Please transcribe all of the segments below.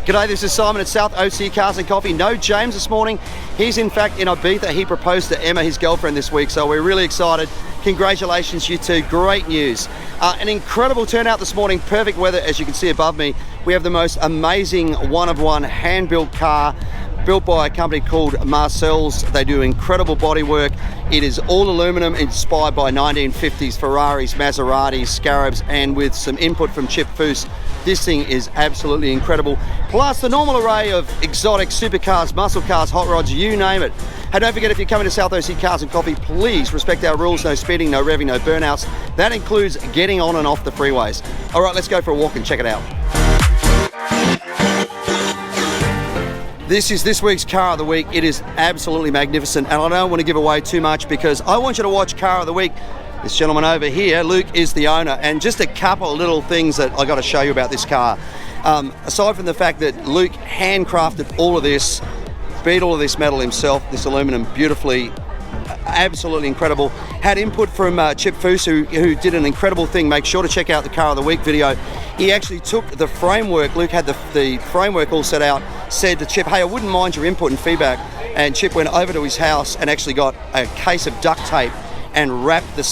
G'day, this is Simon at South OC Cars and Coffee. No James this morning. He's in fact in Ibiza. He proposed to Emma, his girlfriend, this week, so we're really excited. Congratulations, you two. Great news. An incredible turnout this morning. Perfect weather, as you can see above me. We have the most amazing one-of-one hand-built car built by a company called Marcel's. They do incredible bodywork. It is all aluminum, inspired by 1950s Ferraris, Maseratis, Scarabs, and with some input from Chip Foose. This thing is absolutely incredible. Plus the normal array of exotic supercars, muscle cars, hot rods, you name it. And don't forget, if you're coming to South OC Cars and Coffee, please respect our rules. No speeding, no revving, no burnouts. That includes getting on and off the freeways. All right, let's go for a walk and check it out. This is this week's Car of the Week. It is absolutely magnificent, and I don't want to give away too much because I want you to watch Car of the Week. This gentleman over here, Luke, is the owner, and just a couple of little things that I got to show you about this car. Aside from the fact that Luke handcrafted all of this, beat all of this metal himself, this aluminum, beautifully, absolutely incredible. Had input from Chip Foose, who did an incredible thing. Make sure to check out the Car of the Week video. He actually took the framework. Luke had the framework all set out, said to Chip, hey, I wouldn't mind your input and feedback. And Chip went over to his house and actually got a case of duct tape and wrapped the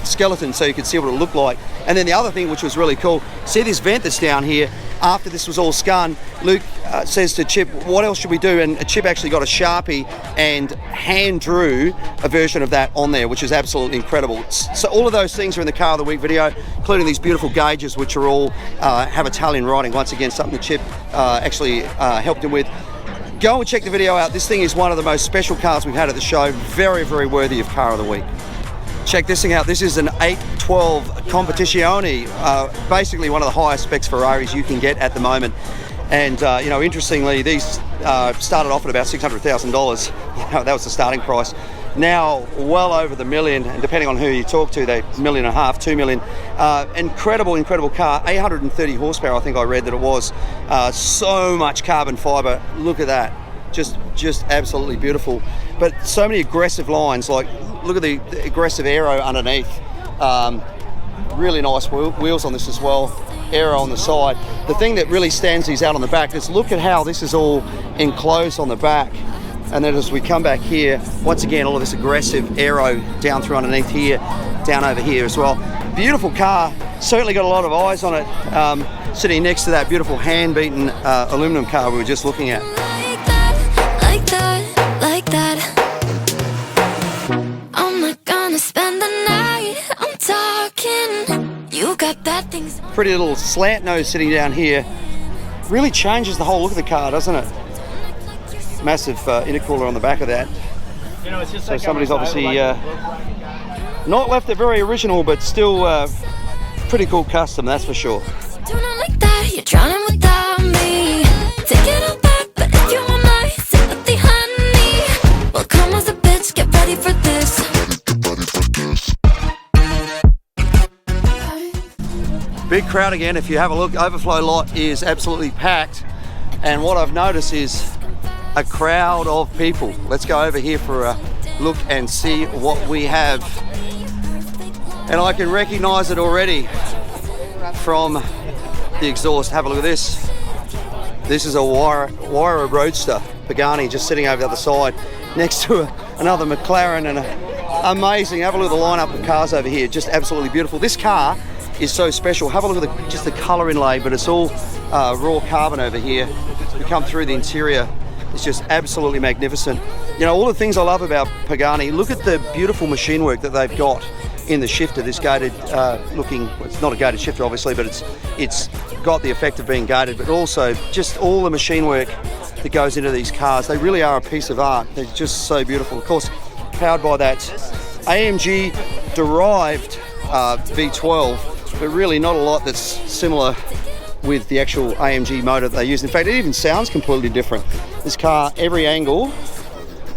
skeleton so you could see what it looked like. And then the other thing, which was really cool, see this vent that's down here? After this was all scun, Luke says to Chip, what else should we do? And Chip actually got a Sharpie and hand drew a version of that on there, which is absolutely incredible. So all of those things are in the Car of the Week video, including these beautiful gauges, which are all have Italian writing. Once again, something that Chip actually helped him with. Go and check the video out. This thing is one of the most special cars we've had at the show. Very, very worthy of Car of the Week. Check this thing out. This is an 812 Competizione, basically one of the highest specs Ferraris you can get at the moment. And you know, interestingly, these started off at about $600,000. That was the starting price. Now, well over the million, and depending on who you talk to, they're $1.5 million, $2 million. Incredible car. 830 horsepower, I think I read that it was. So much carbon fiber. Look at that. Just absolutely beautiful. But so many aggressive lines, like look at the aggressive aero underneath. Really nice wheels on this as well. Aero on the side. The thing that really stands these out on the back is look at how this is all enclosed on the back. And then as we come back here, once again, all of this aggressive aero down through underneath here, down over here as well. Beautiful car. Certainly got a lot of eyes on it. Sitting next to that beautiful hand-beaten aluminum car we were just looking at. Like that. I'm not gonna spend the night. I'm talking. You got that thing. Pretty little slant nose sitting down here. Really changes the whole look of the car, doesn't it? Massive intercooler on the back of that. You know, it's just so like somebody's obviously not left it very original, but still pretty cool custom, that's for sure. Do not like that. You're drowning without me. Take it all back, but if you want my sympathy, honey, well, come as a bitch, get ready for this. Big crowd again. If you have a look, overflow lot is absolutely packed, and what I've noticed is a crowd of people. Let's go over here for a look and see what we have. And I can recognize it already from the exhaust. Have a look at this. This is a Huayra Roadster, Pagani, just sitting over the other side next to another McLaren, and amazing. Have a look at the lineup of cars over here. Just absolutely beautiful. This car is so special. Have a look at just the color inlay, but it's all raw carbon over here. We come through the interior. It's just absolutely magnificent. You know, all the things I love about Pagani, look at the beautiful machine work that they've got in the shifter, this gated looking, well, it's not a gated shifter obviously, but it's got the effect of being gated, but also just all the machine work that goes into these cars. They really are a piece of art. They're just so beautiful. Of course, powered by that AMG derived V12, but really not a lot that's similar with the actual AMG motor that they use. In fact, it even sounds completely different. This car, every angle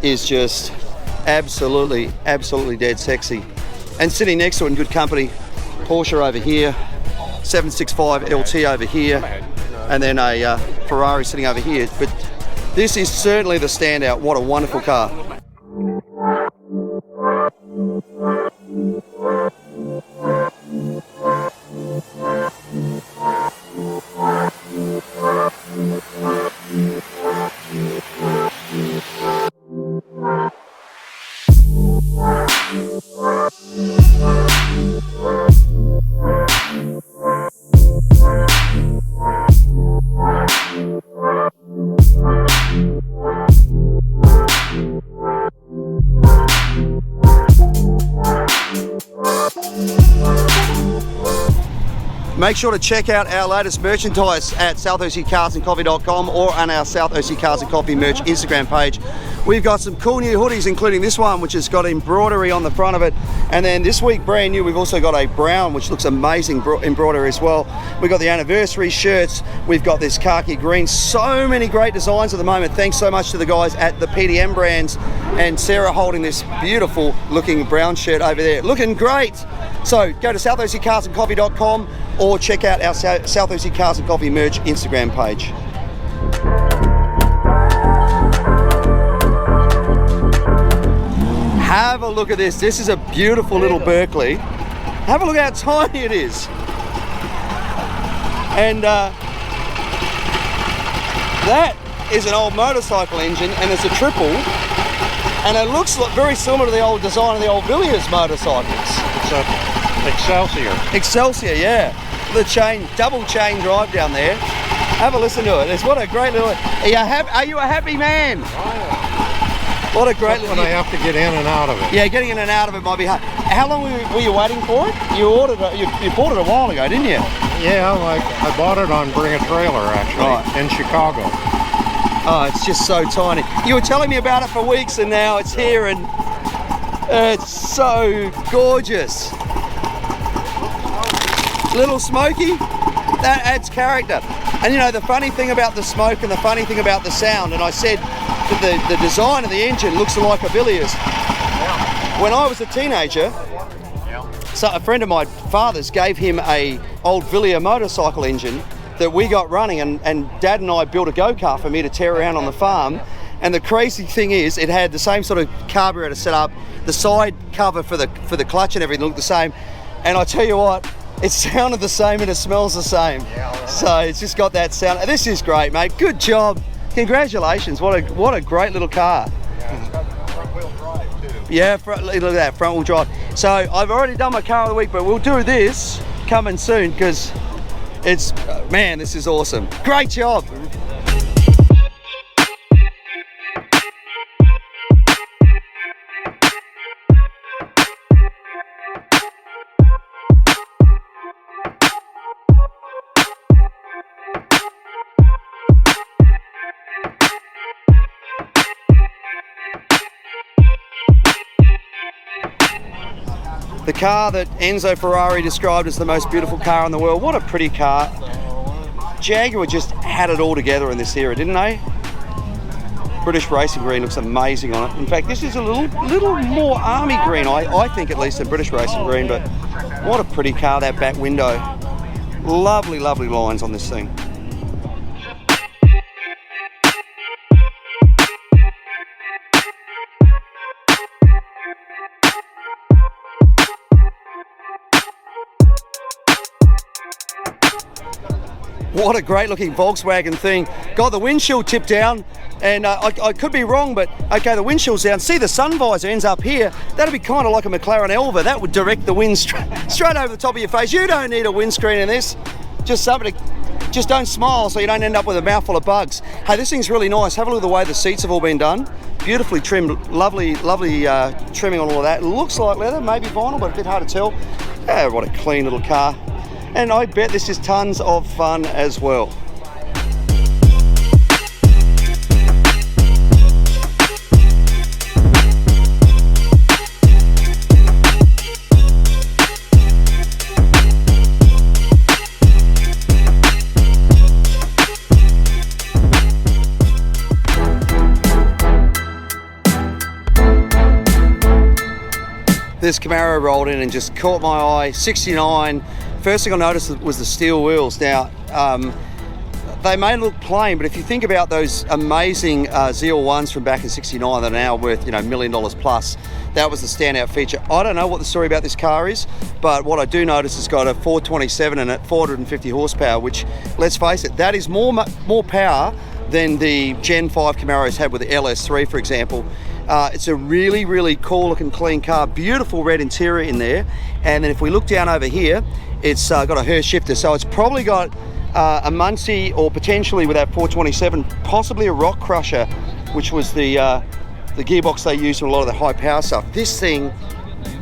is just absolutely dead sexy. And sitting next to it in good company, Porsche over here, 765 LT over here, and then a Ferrari sitting over here. But This is certainly the standout. What a wonderful car. Make sure to check out our latest merchandise at southoccarsandcoffee.com or on our South OC Cars and Coffee merch Instagram page. We've got some cool new hoodies, including this one, which has got embroidery on the front of it. And then this week, brand new, we've also got a brown, which looks amazing embroidery as well. We've got the anniversary shirts. We've got this khaki green. So many great designs at the moment. Thanks so much to the guys at the PDM brands and Sarah holding this beautiful looking brown shirt over there. Looking great. So go to southoccarsandcoffee.com or check out our South OC Cars and Coffee merch Instagram page. Have a look at this. This is a beautiful little Berkeley. Have a look how tiny it is. And that is an old motorcycle engine, and it's a triple. And it looks very similar to the old design of the old Villiers motorcycles. It's a Excelsior. Excelsior, yeah. The double chain drive down there. Have a listen to it. It's what a great little. Are you a happy man? Oh, yeah. What a great little. When I have to get in and out of it. Yeah, getting in and out of it might be hard. How long were you waiting for it? You ordered it. You bought it a while ago, didn't you? Yeah, I bought it on Bring a Trailer actually in Chicago. Oh, it's just so tiny. You were telling me about it for weeks, and now it's here, and it's so gorgeous. Little smoky, that adds character. And you know, the funny thing about the smoke and the funny thing about the sound, and I said that the design of the engine looks like a Villiers. When I was a teenager, so a friend of my father's gave him a old Villiers motorcycle engine that we got running, and Dad and I built a go-kart for me to tear around on the farm. And the crazy thing is, it had the same sort of carburetor set up, the side cover for the clutch and everything looked the same. And I tell you what, it sounded the same and it smells the same. So it's just got that sound. This is great, mate. Good job. Congratulations. What a great little car. Yeah, it's got front-wheel drive too. Yeah, look at that, front-wheel drive. So I've already done my car of the week, but we'll do this coming soon because it's, man, this is awesome. Great job. The car that Enzo Ferrari described as the most beautiful car in the world. What a pretty car. Jaguar just had it all together in this era, didn't they? British Racing Green looks amazing on it. In fact, this is a little more army green, I think at least, than British Racing Green, but what a pretty car, that back window. Lovely, lovely lines on this thing. What a great looking Volkswagen thing. Got the windshield tipped down, and I could be wrong, but okay, the windshield's down. See, the sun visor ends up here. That'd be kind of like a McLaren Elva. That would direct the wind straight over the top of your face. You don't need a windscreen in this. Just something to, just don't smile so you don't end up with a mouthful of bugs. Hey, this thing's really nice. Have a look at the way the seats have all been done. Beautifully trimmed, lovely trimming on all of that. It looks like leather, maybe vinyl, but a bit hard to tell. Ah, what a clean little car. And I bet this is tons of fun as well. This Camaro rolled in and just caught my eye. 69. First thing I noticed was the steel wheels. Now, they may look plain, but if you think about those amazing ZL1s from back in '69 that are now worth, you know, $1 million plus, that was the standout feature. I don't know what the story about this car is, but what I do notice, it's got a 427 and 450 horsepower, which, let's face it, that is more power than the Gen 5 Camaros had with the LS3, for example. It's a really, really cool looking clean car, beautiful red interior in there. And then if we look down over here, it's got a Hurst shifter, so it's probably got a Muncie, or potentially with that 427, possibly a Rock Crusher, which was the gearbox they used in a lot of the high power stuff. This thing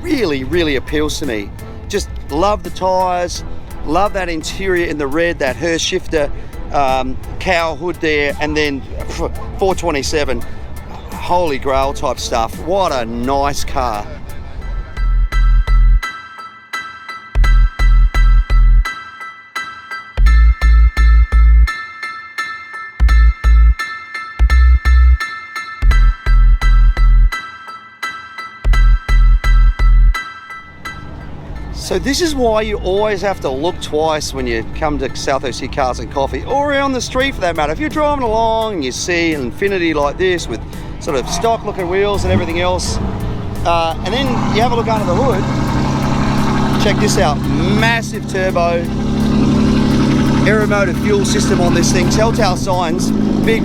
really, really appeals to me. Just love the tyres, love that interior in the red, that Hurst shifter, cowl hood there, and then 427, holy grail type stuff. What a nice car. So this is why you always have to look twice when you come to Southeast Sea Cars and Coffee, or on the street for that matter. If you're driving along and you see an Infiniti like this with sort of stock looking wheels and everything else, and then you have a look under the hood, check this out, massive turbo, aeromotive fuel system on this thing, telltale signs, big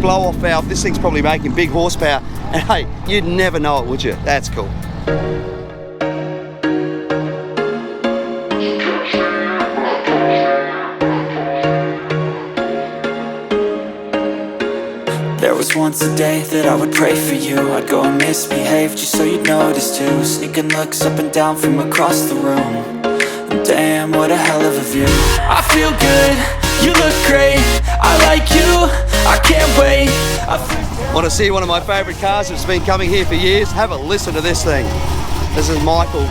blow off valve. This thing's probably making big horsepower, and hey, you'd never know it, would you? That's cool. There was once a day that I would pray for you. I'd go and misbehave just so you'd notice too. Sneaking looks up and down from across the room. And damn, what a hell of a view. I feel good, you look great, I like you, I can't wait. Want to see one of my favourite cars that's been coming here for years? Have a listen to this thing. This is Michael.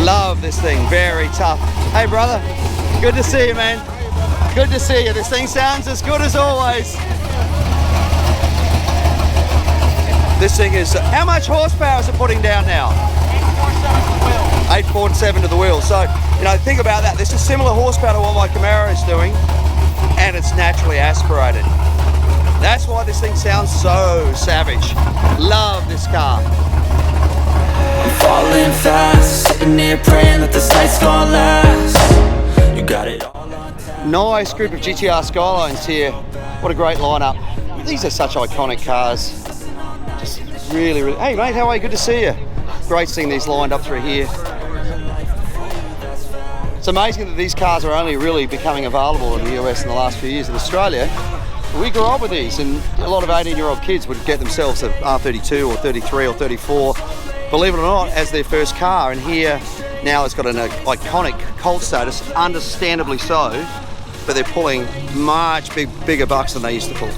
Love this thing, very tough. Hey brother, good to see you, man. Good to see you. This thing sounds as good as always. This thing is, how much horsepower is it putting down now? 847 to the wheel. So, you know, think about that. This is similar horsepower to what my Camaro is doing, and it's naturally aspirated. That's why this thing sounds so savage. Love this car. I'm falling fast, sitting here praying that this night's gonna last. You got it all on tap. Nice group of GTR Skylines here. What a great lineup. These are such iconic cars. Just really, really. Hey mate, how are you? Good to see you. Great seeing these lined up through here. It's amazing that these cars are only really becoming available in the US in the last few years. In Australia, we grew up with these, and a lot of 18-year-old kids would get themselves an R32 or 33 or 34, believe it or not, as their first car. And here now it's got an iconic cult status, understandably so, but they're pulling much bigger bucks than they used to pull.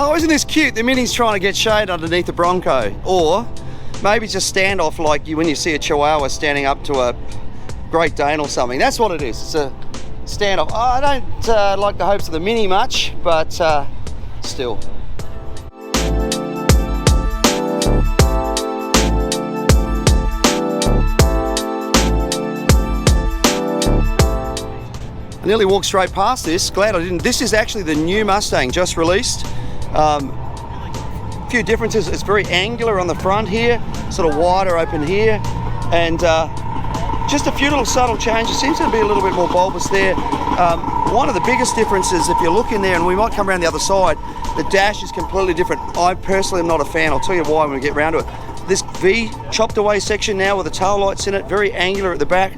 Oh, isn't this cute? The Mini's trying to get shade underneath the Bronco. Or maybe just stand off like when you see a Chihuahua standing up to a Great Dane or something. That's what it is. It's a standoff. Oh, I don't like the hopes of the Mini much, but still. I nearly walked straight past this. Glad I didn't. This is actually the new Mustang just released. A few differences. It's very angular on the front here, sort of wider open here, and just a few little subtle changes. Seems to be a little bit more bulbous there. One of the biggest differences, if you look in there, and we might come around the other side, the dash is completely different. I personally am not a fan. I'll tell you why when we get round to it. This V chopped away section now with the tail lights in it, very angular at the back.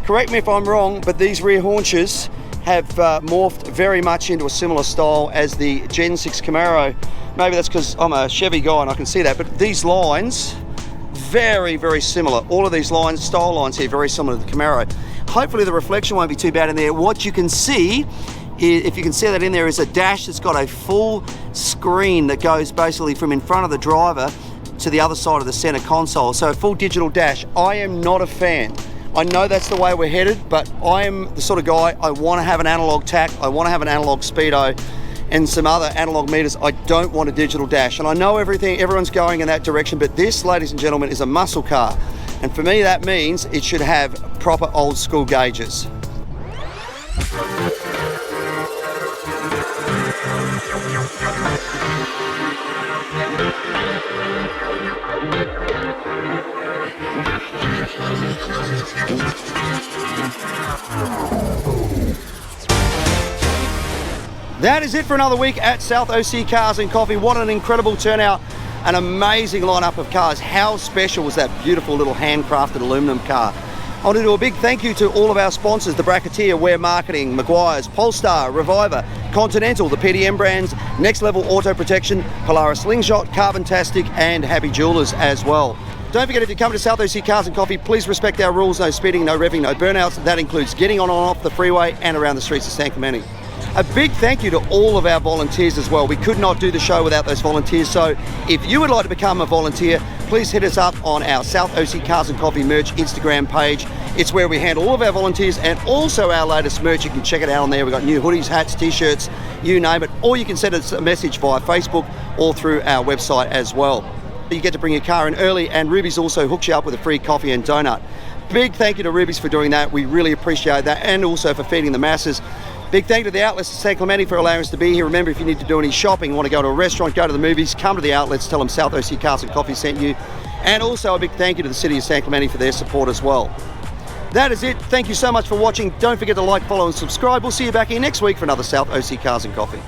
Correct me if I'm wrong, but these rear haunches have morphed very much into a similar style as the Gen 6 Camaro. Maybe that's because I'm a Chevy guy and I can see that, but these lines, very, very similar. All of these lines, style lines here, very similar to the Camaro. hopefully the reflection won't be too bad in there. What you can see, if you can see that in there, is a dash that's got a full screen that goes basically from in front of the driver to the other side of the center console. So a full digital dash. I am not a fan. I know that's the way we're headed, but I am the sort of guy, I want to have an analog tack, I want to have an analog speedo and some other analog meters. I don't want a digital dash. And I know everyone's going in that direction, but this, ladies and gentlemen, is a muscle car. And for me, that means it should have proper old school gauges. That is it for another week at South OC Cars and Coffee. What an incredible turnout, an amazing lineup of cars. How special was that beautiful little handcrafted aluminum car? I want to do a big thank you to all of our sponsors, the Bracketeer, Wear Marketing, Maguire's, Polestar, Reviver, Continental, the PDM brands, Next Level Auto Protection, Polaris Slingshot, Carbontastic and Happy Jewelers as well. Don't forget, if you come to South OC Cars and Coffee, please respect our rules. No speeding, no revving, no burnouts. That includes getting on and off the freeway and around the streets of San Clemente. A big thank you to all of our volunteers as well. We could not do the show without those volunteers. So if you would like to become a volunteer, please hit us up on our South OC Cars and Coffee merch Instagram page. It's where we handle all of our volunteers and also our latest merch. You can check it out on there. We've got new hoodies, hats, t-shirts, you name it. Or you can send us a message via Facebook or through our website as well. You get to bring your car in early, and Ruby's also hooks you up with a free coffee and donut. Big thank you to Ruby's for doing that. We really appreciate that, and also for feeding the masses. Big thank you to the outlets at San Clemente for allowing us to be here. Remember, if you need to do any shopping, want to go to a restaurant, go to the movies, come to the outlets, tell them South OC Cars and Coffee sent you. And also a big thank you to the City of San Clemente for their support as well. That is it. Thank you so much for watching. Don't forget to like, follow and subscribe. We'll see you back here next week for another South OC Cars and Coffee.